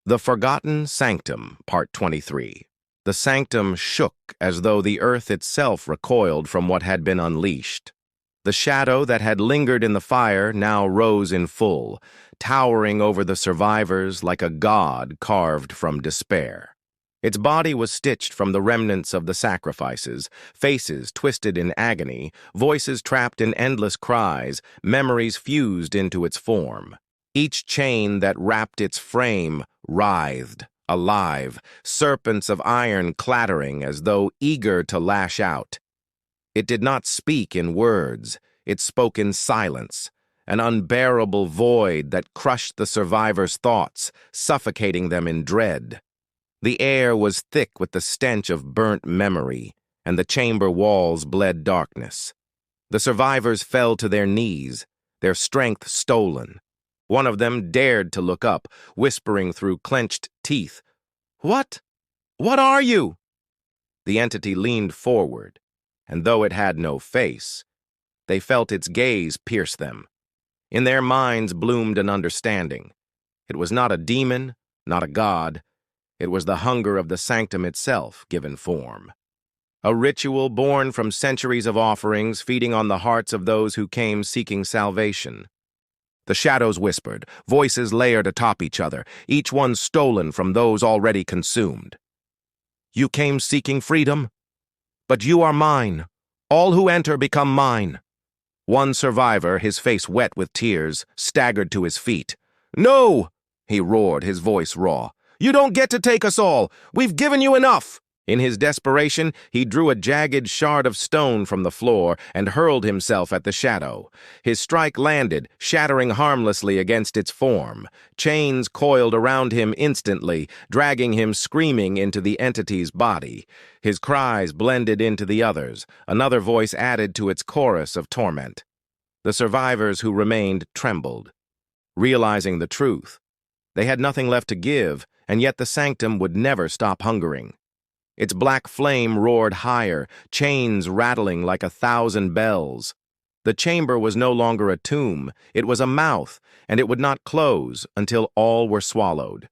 The Forgotten Sanctum, Part 23. The sanctum shook as though the earth itself recoiled from what had been unleashed. The shadow that had lingered in the fire now rose in full, towering over the survivors like a god carved from despair. Its body was stitched from the remnants of the sacrifices, faces twisted in agony, voices trapped in endless cries, memories fused into its form. Each chain that wrapped its frame writhed, alive, serpents of iron clattering as though eager to lash out. It did not speak in words, it spoke in silence, an unbearable void that crushed the survivors' thoughts, suffocating them in dread. The air was thick with the stench of burnt memory, and the chamber walls bled darkness. The survivors fell to their knees, their strength stolen. One of them dared to look up, whispering through clenched teeth, "What? What are you?" The entity leaned forward, and though it had no face, they felt its gaze pierce them. In their minds bloomed an understanding. It was not a demon, not a god. It was the hunger of the sanctum itself given form. A ritual born from centuries of offerings feeding on the hearts of those who came seeking salvation. The shadows whispered, voices layered atop each other, each one stolen from those already consumed. "You came seeking freedom? But you are mine. All who enter become mine." One survivor, his face wet with tears, staggered to his feet. "No!" he roared, his voice raw. "You don't get to take us all! We've given you enough!" In his desperation, he drew a jagged shard of stone from the floor and hurled himself at the shadow. His strike landed, shattering harmlessly against its form. Chains coiled around him instantly, dragging him screaming into the entity's body. His cries blended into the others, another voice added to its chorus of torment. The survivors who remained trembled, realizing the truth. They had nothing left to give, and yet the sanctum would never stop hungering. Its black flame roared higher, chains rattling like 1,000 bells. The chamber was no longer a tomb, it was a mouth, and it would not close until all were swallowed.